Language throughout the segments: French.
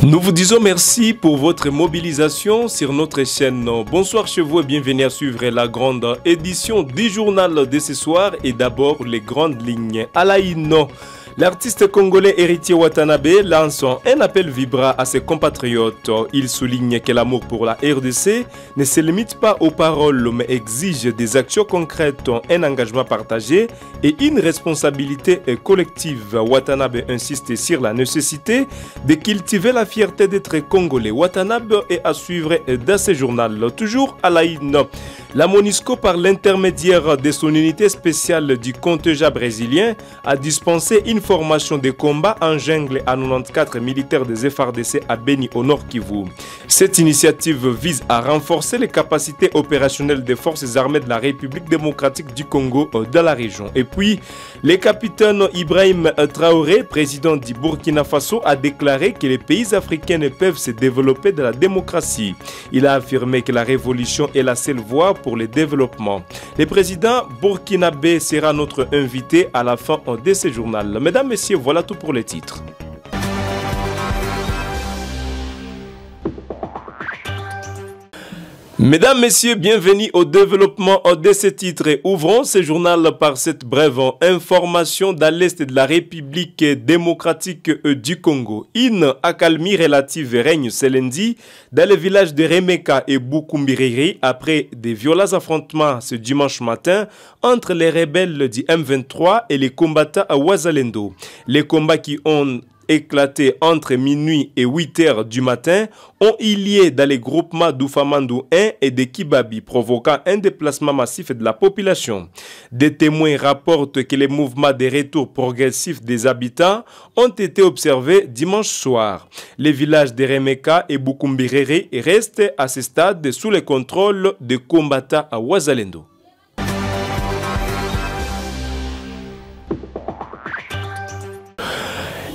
Nous vous disons merci pour votre mobilisation sur notre chaîne. Bonsoir chez vous et bienvenue à suivre la grande édition du journal de ce soir et d'abord les grandes lignes. Alaïno. L'artiste congolais Héritier Watanabe lance un appel vibrant à ses compatriotes. Il souligne que l'amour pour la RDC ne se limite pas aux paroles mais exige des actions concrètes, un engagement partagé et une responsabilité collective. Watanabe insiste sur la nécessité de cultiver la fierté d'être congolais. Watanabe est à suivre dans ce journal. Toujours à l'AIN. La MONUSCO, par l'intermédiaire de son unité spéciale du contingent brésilien, a dispensé une formation de combat en jungle à 94 militaires des FARDC à Beni au Nord Kivu. Cette initiative vise à renforcer les capacités opérationnelles des forces armées de la République démocratique du Congo dans la région. Et puis, le capitaine Ibrahim Traoré, président du Burkina Faso, a déclaré que les pays africains ne peuvent se développer de la démocratie. Il a affirmé que la révolution est la seule voie pour le développement. Le président burkinabé sera notre invité à la fin de ce journal. Mesdames, Messieurs, voilà tout pour les titres. Mesdames, Messieurs, bienvenue au développement de ce titre et ouvrons ce journal par cette brève information dans l'Est de la République démocratique du Congo. Une accalmie relative règne ce lundi dans le village de Remeka et Bukumbiriri après des violents affrontements ce dimanche matin entre les rebelles du M23 et les combattants à Ouazalendo. Les combats qui ont éclaté entre minuit et 8 heures du matin ont eu lieu dans les groupements d'Oufamandou 1 et de Kibabi, provoquant un déplacement massif de la population. Des témoins rapportent que les mouvements de retour progressif des habitants ont été observés dimanche soir. Les villages de Remeka et Bukumbiriri restent à ce stade sous le contrôle des combattants à Ouazalendo.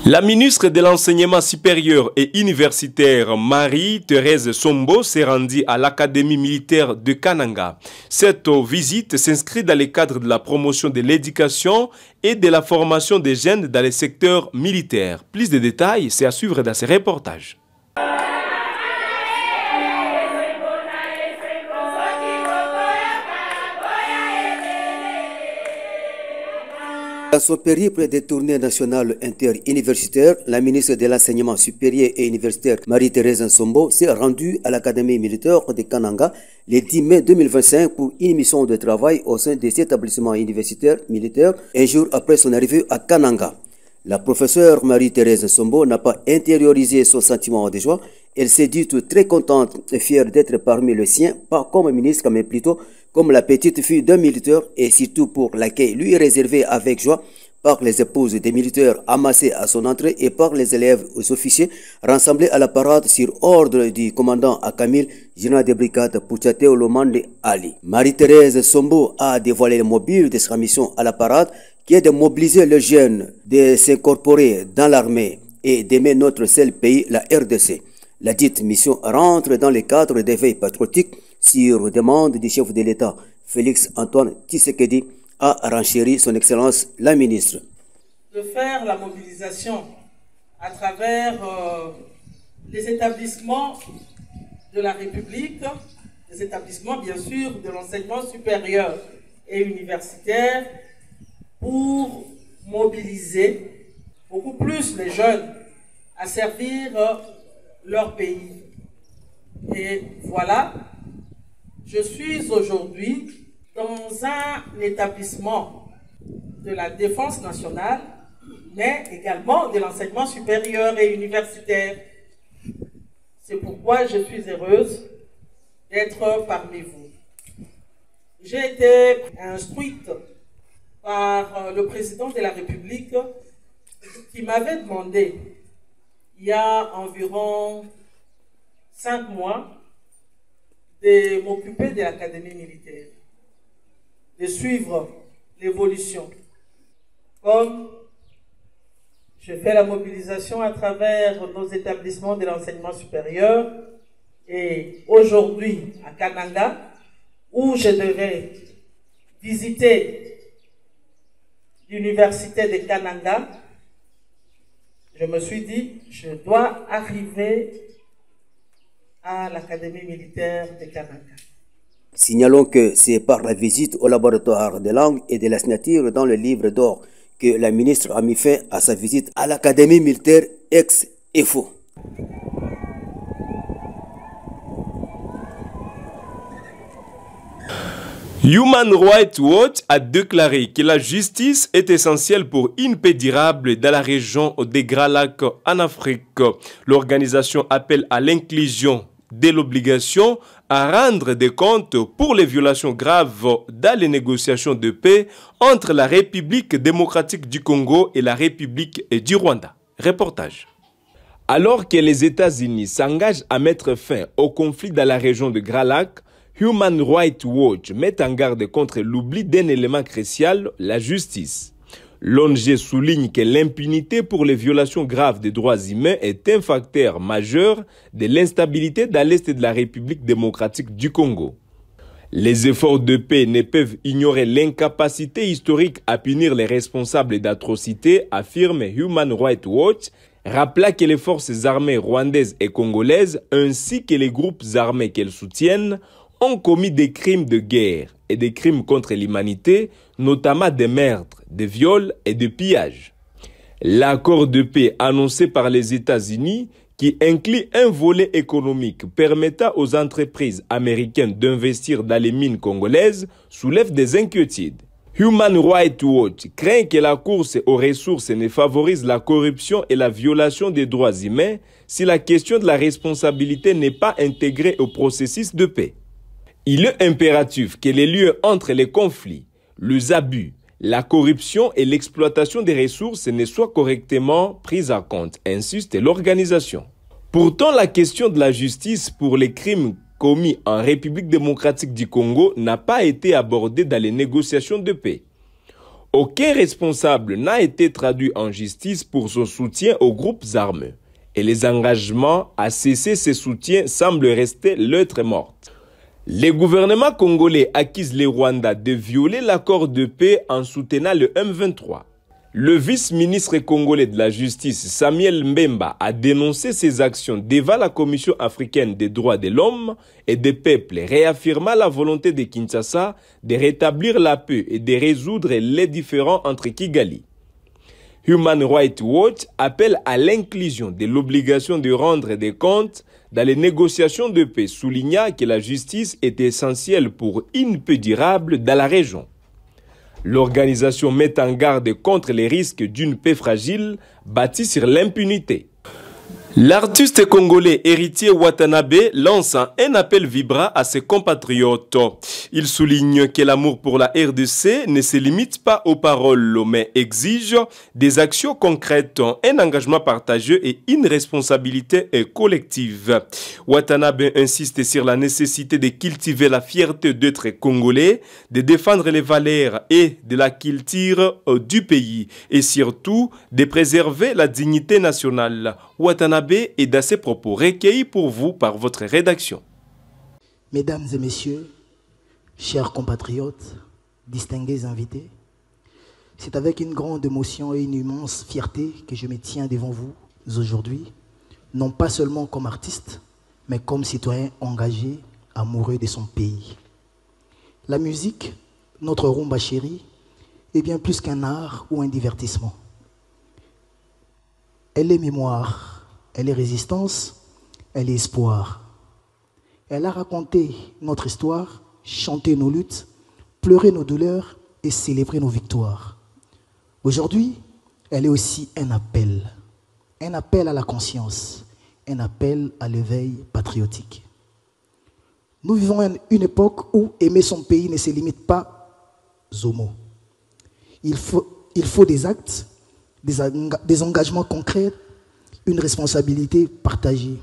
La ministre de l'Enseignement supérieur et universitaire Marie-Thérèse Sombo s'est rendue à l'Académie militaire de Kananga. Cette visite s'inscrit dans le cadre de la promotion de l'éducation et de la formation des jeunes dans le secteur militaire. Plus de détails, c'est à suivre dans ces reportages. Dans son périple des tournées nationales interuniversitaires, la ministre de l'Enseignement supérieur et universitaire Marie-Thérèse Nsombo s'est rendue à l'Académie militaire de Kananga le 10 mai 2025 pour une mission de travail au sein de cet établissement universitaire militaire, un jour après son arrivée à Kananga. La professeure Marie-Thérèse Nsombo n'a pas intériorisé son sentiment de joie. Elle s'est dite très contente et fière d'être parmi les siens, pas comme ministre, mais plutôt comme la petite fille d'un militaire, et surtout pour l'accueil lui réservé avec joie par les épouses des militaires amassés à son entrée et par les élèves aux officiers rassemblés à la parade sur ordre du commandant Akamil, général de brigade Pouchate Olomande Ali. Marie-Thérèse Sombo a dévoilé le mobile de sa mission à la parade, qui est de mobiliser les jeunes, de s'incorporer dans l'armée et d'aimer notre seul pays, la RDC. La dite mission rentre dans le cadre d'éveil patriotique sur demande du chef de l'État, Félix Antoine Tshisekedi, a renchéri son Excellence la ministre. De faire la mobilisation à travers les établissements de la République, les établissements bien sûr de l'enseignement supérieur et universitaire, pour mobiliser beaucoup plus les jeunes à servir leur pays. Et voilà, je suis aujourd'hui dans un établissement de la défense nationale, mais également de l'enseignement supérieur et universitaire. C'est pourquoi je suis heureuse d'être parmi vous. J'ai été instruite par le président de la République qui m'avait demandé, il y a environ 5 mois, de m'occuper de l'Académie militaire, de suivre l'évolution. Comme je fais la mobilisation à travers nos établissements de l'enseignement supérieur, et aujourd'hui à Kananga, où je devais visiter l'université de Kananga, je me suis dit, je dois arriver à l'Académie militaire de Kananga. Signalons que c'est par la visite au laboratoire de langue et de la signature dans le livre d'or que la ministre a mis fin à sa visite à l'Académie militaire ex-EFO. Human Rights Watch a déclaré que la justice est essentielle pour une paix durable dans la région des Grands Lacs en Afrique. L'organisation appelle à l'inclusion de l'obligation à rendre des comptes pour les violations graves dans les négociations de paix entre la République démocratique du Congo et la République du Rwanda. Reportage. Alors que les États-Unis s'engagent à mettre fin au conflit dans la région de Grands Lacs, Human Rights Watch met en garde contre l'oubli d'un élément crucial, la justice. L'ONG souligne que l'impunité pour les violations graves des droits humains est un facteur majeur de l'instabilité dans l'Est de la République démocratique du Congo. Les efforts de paix ne peuvent ignorer l'incapacité historique à punir les responsables d'atrocités, affirme Human Rights Watch, rappelant que les forces armées rwandaises et congolaises, ainsi que les groupes armés qu'elles soutiennent, ont commis des crimes de guerre et des crimes contre l'humanité, notamment des meurtres, des viols et des pillages. L'accord de paix annoncé par les États-Unis, qui inclut un volet économique permettant aux entreprises américaines d'investir dans les mines congolaises, soulève des inquiétudes. Human Rights Watch craint que la course aux ressources ne favorise la corruption et la violation des droits humains si la question de la responsabilité n'est pas intégrée au processus de paix. Il est impératif que les lieux entre les conflits, les abus, la corruption et l'exploitation des ressources ne soient correctement prises en compte, insiste l'organisation. Pourtant, la question de la justice pour les crimes commis en République démocratique du Congo n'a pas été abordée dans les négociations de paix. Aucun responsable n'a été traduit en justice pour son soutien aux groupes armés. Et les engagements à cesser ces soutiens semblent rester lettre morte. Les gouvernements congolais accusent les Rwandais de violer l'accord de paix en soutenant le M23. Le vice-ministre congolais de la Justice, Samuel Mbemba, a dénoncé ces actions devant la Commission africaine des droits de l'homme et des peuples, réaffirmant la volonté de Kinshasa de rétablir la paix et de résoudre les différends entre Kigali. Human Rights Watch appelle à l'inclusion de l'obligation de rendre des comptes dans les négociations de paix, soulignant que la justice est essentielle pour une paix durable dans la région. L'organisation met en garde contre les risques d'une paix fragile bâtie sur l'impunité. L'artiste congolais héritier Watanabe lance un appel vibrant à ses compatriotes. Il souligne que l'amour pour la RDC ne se limite pas aux paroles, mais exige des actions concrètes, un engagement partagé et une responsabilité collective. Watanabe insiste sur la nécessité de cultiver la fierté d'être congolais, de défendre les valeurs et de la culture du pays et surtout de préserver la dignité nationale. Watanabe est dans ses propos recueillis pour vous par votre rédaction. Mesdames et messieurs, chers compatriotes, distingués invités, c'est avec une grande émotion et une immense fierté que je me tiens devant vous aujourd'hui, non pas seulement comme artiste, mais comme citoyen engagé, amoureux de son pays. La musique, notre rumba chérie, est bien plus qu'un art ou un divertissement. Elle est mémoire, elle est résistance, elle est espoir. Elle a raconté notre histoire, chanté nos luttes, pleuré nos douleurs et célébré nos victoires. Aujourd'hui, elle est aussi un appel à la conscience, un appel à l'éveil patriotique. Nous vivons une époque où aimer son pays ne se limite pas aux mots. Il faut des actes, des engagements concrets, une responsabilité partagée.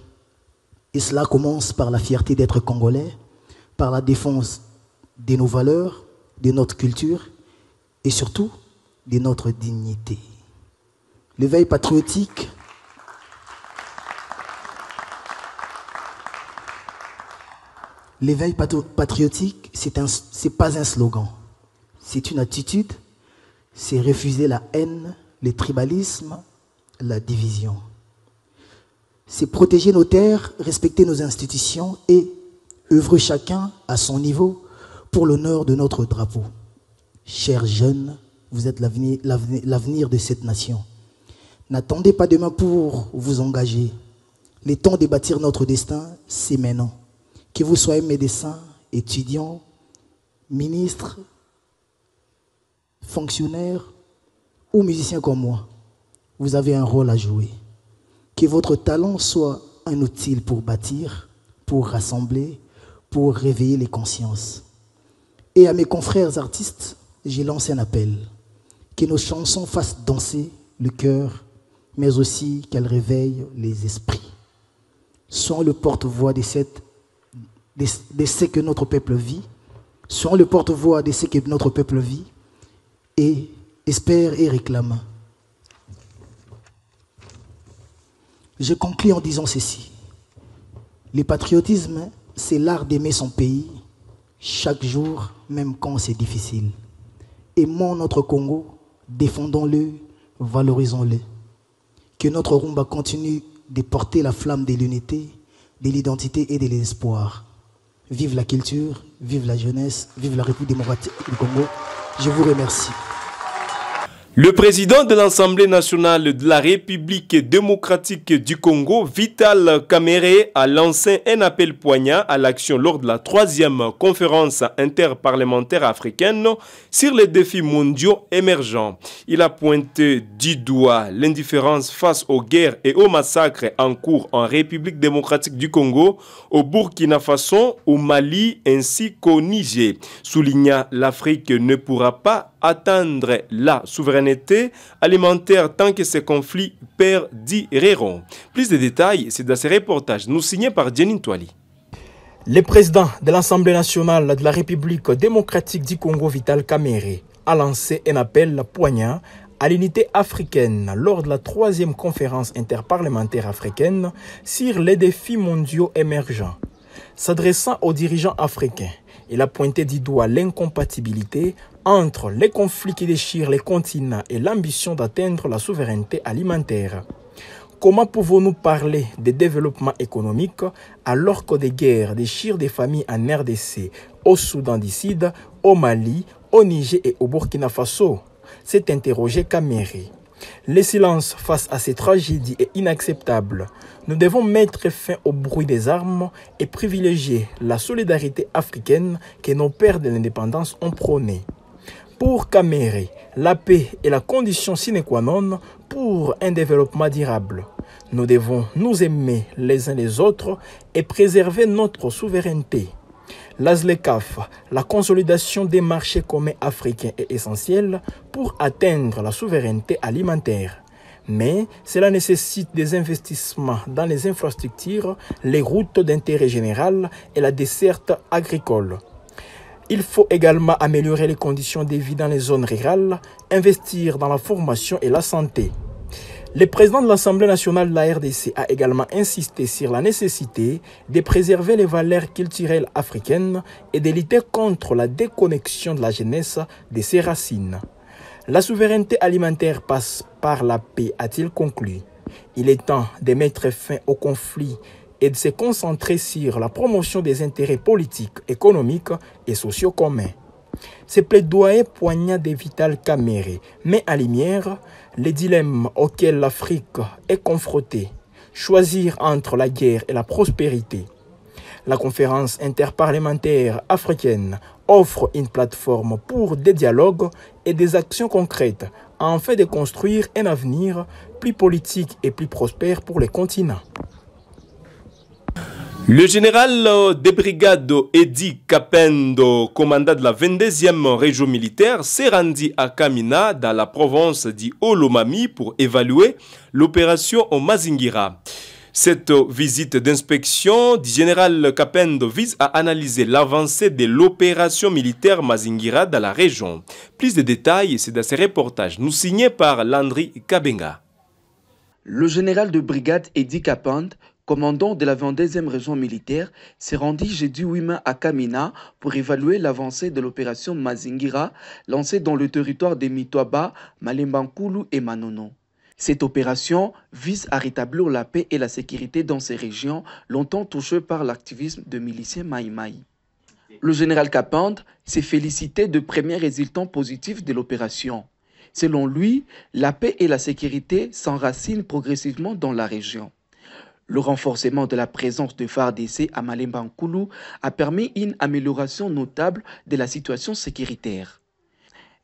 Et cela commence par la fierté d'être congolais, par la défense de nos valeurs, de notre culture et surtout de notre dignité. L'éveil patriotique c'est pas un slogan, c'est une attitude, c'est refuser la haine, le tribalisme, la division. C'est protéger nos terres, respecter nos institutions et œuvrer chacun à son niveau pour l'honneur de notre drapeau. Chers jeunes, vous êtes l'avenir de cette nation. N'attendez pas demain pour vous engager. Le temps de bâtir notre destin, c'est maintenant. Que vous soyez médecin, étudiant, ministre, fonctionnaire ou musicien comme moi, vous avez un rôle à jouer. Que votre talent soit un outil pour bâtir, pour rassembler, pour réveiller les consciences. Et à mes confrères artistes, j'ai lancé un appel. Que nos chansons fassent danser le cœur, mais aussi qu'elles réveillent les esprits. Soyons le porte-voix de ce que notre peuple vit. Soyons le porte-voix de ce que notre peuple vit et espère et réclame. Je conclus en disant ceci. Le patriotisme, c'est l'art d'aimer son pays chaque jour, même quand c'est difficile. Aimons notre Congo, défendons-le, valorisons-le. Que notre rumba continue de porter la flamme de l'unité, de l'identité et de l'espoir. Vive la culture, vive la jeunesse, vive la République démocratique du Congo. Je vous remercie. Le président de l'Assemblée nationale de la République démocratique du Congo, Vital Kamerhe, a lancé un appel poignant à l'action lors de la 3e conférence interparlementaire africaine sur les défis mondiaux émergents. Il a pointé du doigt l'indifférence face aux guerres et aux massacres en cours en République démocratique du Congo, au Burkina Faso, au Mali ainsi qu'au Niger. Soulignant l'Afrique ne pourra pas atteindre la souveraineté alimentaire tant que ces conflits perdureront. Plus de détails, c'est dans ce reportage nous signé par Jeanine Toali. Le président de l'Assemblée nationale de la République démocratique du Congo, Vital Kamerhe, a lancé un appel poignant à l'unité africaine lors de la 3e conférence interparlementaire africaine sur les défis mondiaux émergents. S'adressant aux dirigeants africains, il a pointé du doigt l'incompatibilité entre les conflits qui déchirent les continents et l'ambition d'atteindre la souveraineté alimentaire. Comment pouvons-nous parler de développement économique alors que des guerres déchirent des familles en RDC, au Soudan du Sud, au Mali, au Niger et au Burkina Faso? S'est interrogé Kamerhe. Le silence face à ces tragédies est inacceptable. Nous devons mettre fin au bruit des armes et privilégier la solidarité africaine que nos pères de l'indépendance ont prônée. Pour Kamerhe, la paix est la condition sine qua non pour un développement durable. Nous devons nous aimer les uns les autres et préserver notre souveraineté. La ZLECAf, la consolidation des marchés communs africains est essentielle pour atteindre la souveraineté alimentaire. Mais cela nécessite des investissements dans les infrastructures, les routes d'intérêt général et la desserte agricole. Il faut également améliorer les conditions de vie dans les zones rurales, investir dans la formation et la santé. Le président de l'Assemblée nationale de la RDC a également insisté sur la nécessité de préserver les valeurs culturelles africaines et de lutter contre la déconnexion de la jeunesse de ses racines. La souveraineté alimentaire passe par la paix, a-t-il conclu. Il est temps de mettre fin au conflit et de se concentrer sur la promotion des intérêts politiques, économiques et sociaux communs. Ce plaidoyer poignant de Vital Kamerhe met en lumière les dilemmes auxquels l'Afrique est confrontée, choisir entre la guerre et la prospérité. La conférence interparlementaire africaine offre une plateforme pour des dialogues et des actions concrètes afin de construire un avenir plus politique et plus prospère pour les continents. Le général de brigade Edi Kapendo, commandant de la 22e région militaire, s'est rendu à Kamina, dans la province d'Olomami, pour évaluer l'opération au Mazingira. Cette visite d'inspection du général Kapendo vise à analyser l'avancée de l'opération militaire Mazingira dans la région. Plus de détails, c'est dans ce reportage, nous signé par Landry Kabenga. Le général de brigade Edi Kapendo, commandant de la 22e région militaire, s'est rendu jeudi 8 mai à Kamina pour évaluer l'avancée de l'opération Mazingira lancée dans le territoire des Mitwaba, Malembankulu et Manono. Cette opération vise à rétablir la paix et la sécurité dans ces régions longtemps touchées par l'activisme de miliciens Maï-Maï. Le général Kapand s'est félicité de premiers résultats positifs de l'opération. Selon lui, la paix et la sécurité s'enracinent progressivement dans la région. Le renforcement de la présence de FARDC à Malemba-Nkulu a permis une amélioration notable de la situation sécuritaire.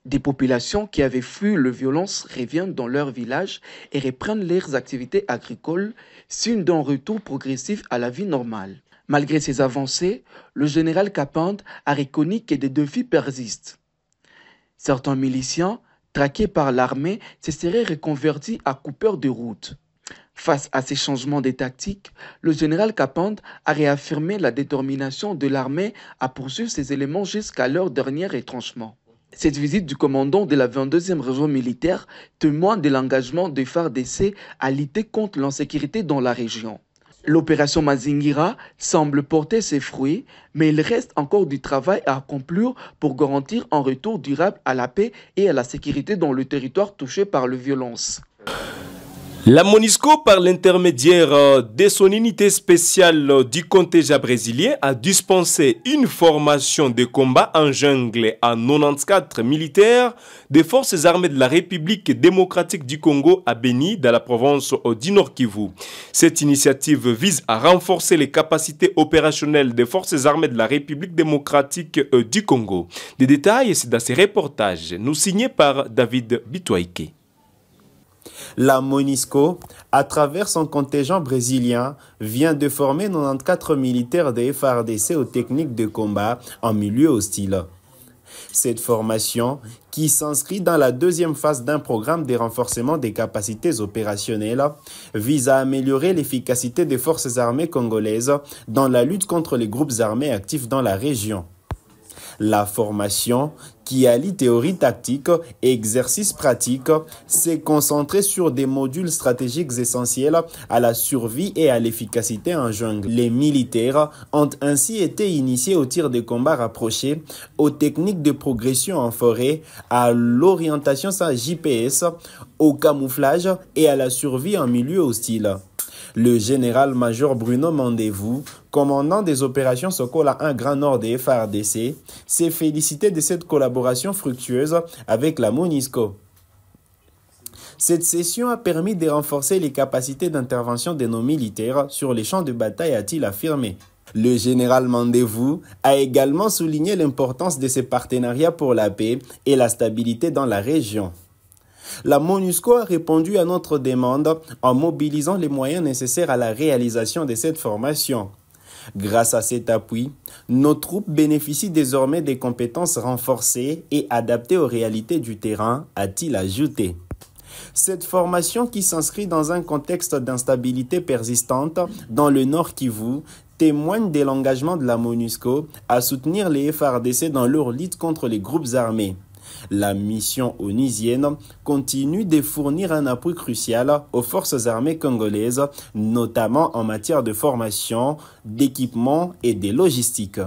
Des populations qui avaient fui les violences reviennent dans leurs villages et reprennent leurs activités agricoles, signe d'un retour progressif à la vie normale. Malgré ces avancées, le général Kapand a reconnu que des défis persistent. Certains miliciens, traqués par l'armée, se seraient reconvertis à coupeurs de route. Face à ces changements de tactique, le général Kapand a réaffirmé la détermination de l'armée à poursuivre ces éléments jusqu'à leur dernier retranchement. Cette visite du commandant de la 22e région militaire témoigne de l'engagement de FARDC à lutter contre l'insécurité dans la région. L'opération Mazingira semble porter ses fruits, mais il reste encore du travail à accomplir pour garantir un retour durable à la paix et à la sécurité dans le territoire touché par les violences. La MONUSCO, par l'intermédiaire de son unité spéciale du contingent brésilien, a dispensé une formation de combat en jungle à 94 militaires des forces armées de la République démocratique du Congo à Beni, dans la province du Nord Kivu. Cette initiative vise à renforcer les capacités opérationnelles des forces armées de la République démocratique du Congo. Des détails, c'est dans ces reportages, nous signés par David Bitwaike. La MONUSCO, à travers son contingent brésilien, vient de former 94 militaires des FARDC aux techniques de combat en milieu hostile. Cette formation, qui s'inscrit dans la deuxième phase d'un programme de renforcement des capacités opérationnelles, vise à améliorer l'efficacité des forces armées congolaises dans la lutte contre les groupes armés actifs dans la région. La formation, qui allie théorie tactique et exercice pratique, s'est concentrée sur des modules stratégiques essentiels à la survie et à l'efficacité en jungle. Les militaires ont ainsi été initiés au tir de combat rapproché, aux techniques de progression en forêt, à l'orientation sans GPS, au camouflage et à la survie en milieu hostile. Le général-major Bruno Mandevou, commandant des opérations Sokola 1 Grand Nord des FARDC, s'est félicité de cette collaboration fructueuse avec la MONUSCO. Cette session a permis de renforcer les capacités d'intervention de nos militaires sur les champs de bataille, a-t-il affirmé. Le général Mandevou a également souligné l'importance de ces partenariats pour la paix et la stabilité dans la région. La MONUSCO a répondu à notre demande en mobilisant les moyens nécessaires à la réalisation de cette formation. Grâce à cet appui, nos troupes bénéficient désormais des compétences renforcées et adaptées aux réalités du terrain, a-t-il ajouté. Cette formation, qui s'inscrit dans un contexte d'instabilité persistante dans le Nord Kivu, témoigne de l'engagement de la MONUSCO à soutenir les FARDC dans leur lutte contre les groupes armés. La mission onusienne continue de fournir un appui crucial aux forces armées congolaises, notamment en matière de formation, d'équipement et de logistique.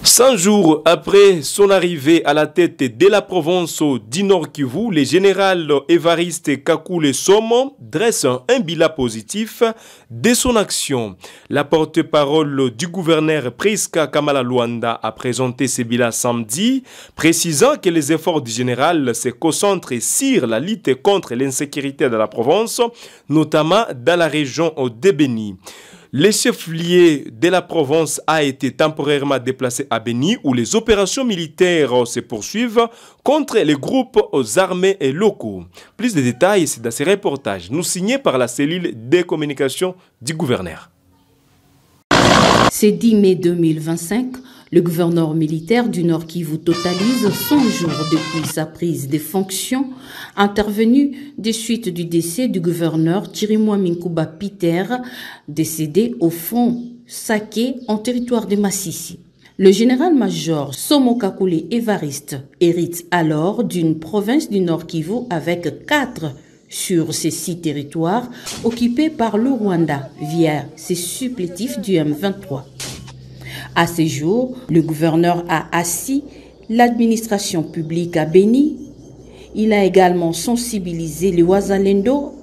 100 jours après son arrivée à la tête de la province du Nord Kivu, le général Évariste Kakule Somo dresse un bilan positif de son action. La porte-parole du gouverneur Priska Kamala Luanda a présenté ce bilan samedi, précisant que les efforts du général se concentrent sur la lutte contre l'insécurité de la province, notamment dans la région de Beni. Le chef-lieu de la province a été temporairement déplacé à Beni, où les opérations militaires se poursuivent contre les groupes armés et locaux. Plus de détails, c'est dans ces reportages, nous signés par la cellule de communication du gouverneur. Ce 10 mai 2025, le gouverneur militaire du Nord Kivu totalise 100 jours depuis sa prise de fonctions, intervenue de suite du décès du gouverneur Chirimwa Minkuba Peter, décédé au front Saké en territoire de Massissi. Le général-major Somo Kakule Évariste hérite alors d'une province du Nord Kivu avec 4 sur ces 6 territoires occupés par le Rwanda via ses supplétifs du M23. À ce jour, le gouverneur a assis l'administration publique à Beni. Il a également sensibilisé les Wazalendo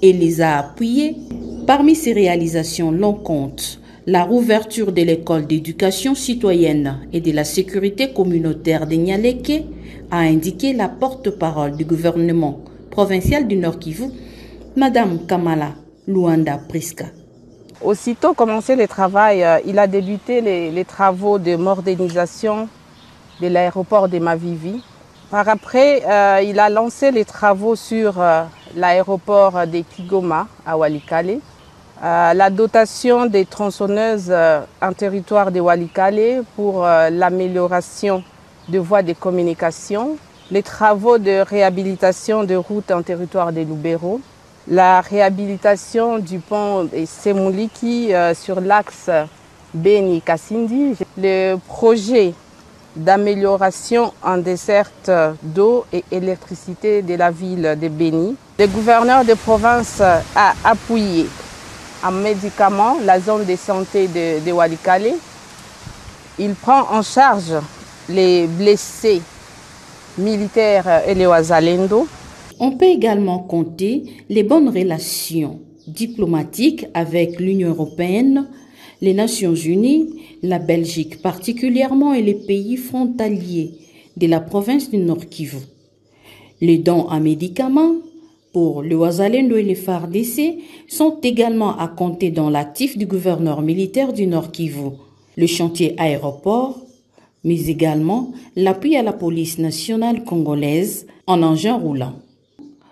et les a appuyés. Parmi ces réalisations, l'on compte la rouverture de l'école d'éducation citoyenne et de la sécurité communautaire de Nialeke, a indiqué la porte-parole du gouvernement provincial du Nord Kivu, Madame Kamala Luanda Priska. Aussitôt commencé le travail, il a débuté les travaux de modernisation de l'aéroport de Mavivi. Par après, il a lancé les travaux sur l'aéroport de Kigoma à Walikale, la dotation des tronçonneuses en territoire de Walikale pour l'amélioration de voies de communication, les travaux de réhabilitation de routes en territoire de Lubero, la réhabilitation du pont de Semouliki sur l'axe Beni-Kassindi, le projet d'amélioration en desserte d'eau et électricité de la ville de Beni. Le gouverneur de province a appuyé en médicaments la zone de santé de Walikale. Il prend en charge les blessés militaires et les Wazalendo. On peut également compter les bonnes relations diplomatiques avec l'Union européenne, les Nations unies, la Belgique particulièrement et les pays frontaliers de la province du Nord Kivu. Les dons en médicaments pour le Wazalendo et les FARDC sont également à compter dans l'actif du gouverneur militaire du Nord Kivu. Le chantier aéroport, mais également l'appui à la police nationale congolaise en engin roulant.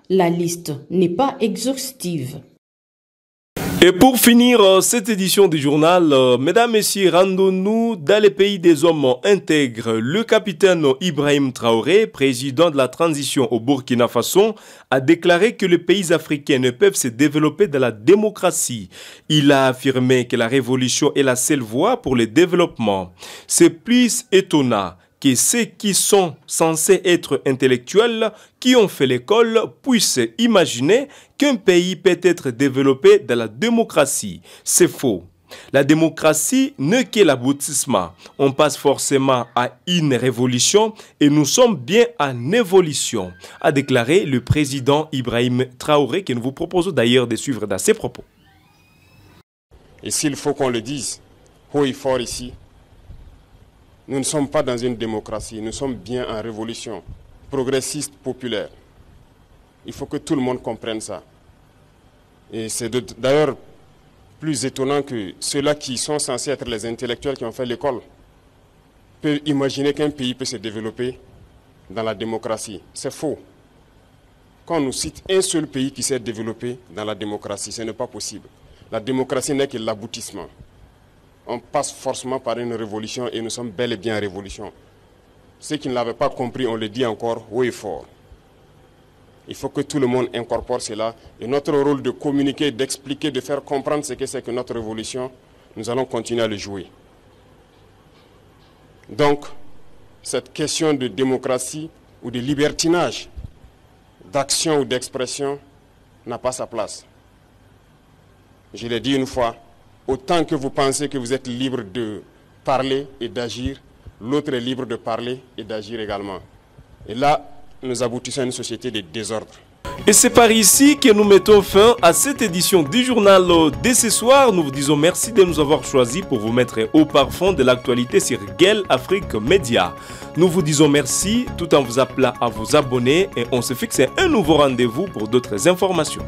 La liste n'est pas exhaustive. Et pour finir cette édition du journal, mesdames, messieurs, rendons-nous dans les pays des hommes intègres. Le capitaine Ibrahim Traoré, président de la transition au Burkina Faso, a déclaré que les pays africains ne peuvent se développer dans la démocratie. Il a affirmé que la révolution est la seule voie pour le développement. C'est plus étonnant que ceux qui sont censés être intellectuels, qui ont fait l'école, puissent imaginer qu'un pays peut être développé dans la démocratie. C'est faux. La démocratie n'est que l'aboutissement. On passe forcément à une révolution et nous sommes bien en évolution, a déclaré le président Ibrahim Traoré, que nous vous proposons d'ailleurs de suivre dans ses propos. Et s'il faut qu'on le dise haut et fort ici, nous ne sommes pas dans une démocratie, nous sommes bien en révolution progressiste populaire. Il faut que tout le monde comprenne ça. Et c'est d'ailleurs plus étonnant que ceux-là qui sont censés être les intellectuels qui ont fait l'école peuvent imaginer qu'un pays peut se développer dans la démocratie. C'est faux. Quand on nous cite un seul pays qui s'est développé dans la démocratie, ce n'est pas possible. La démocratie n'est que l'aboutissement. On passe forcément par une révolution et nous sommes bel et bien en révolution. Ceux qui ne l'avaient pas compris, on le dit encore haut et fort. Il faut que tout le monde incorpore cela. Et notre rôle de communiquer, d'expliquer, de faire comprendre ce que c'est que notre révolution, nous allons continuer à le jouer. Donc, cette question de démocratie ou de libertinage, d'action ou d'expression, n'a pas sa place. Je l'ai dit une fois, autant que vous pensez que vous êtes libre de parler et d'agir, l'autre est libre de parler et d'agir également. Et là, nous aboutissons à une société de désordre. Et c'est par ici que nous mettons fin à cette édition du journal de ce soir. Nous vous disons merci de nous avoir choisis pour vous mettre au parfum de l'actualité sur Guel Afrique Média. Nous vous disons merci tout en vous appelant à vous abonner et on se fixe un nouveau rendez-vous pour d'autres informations.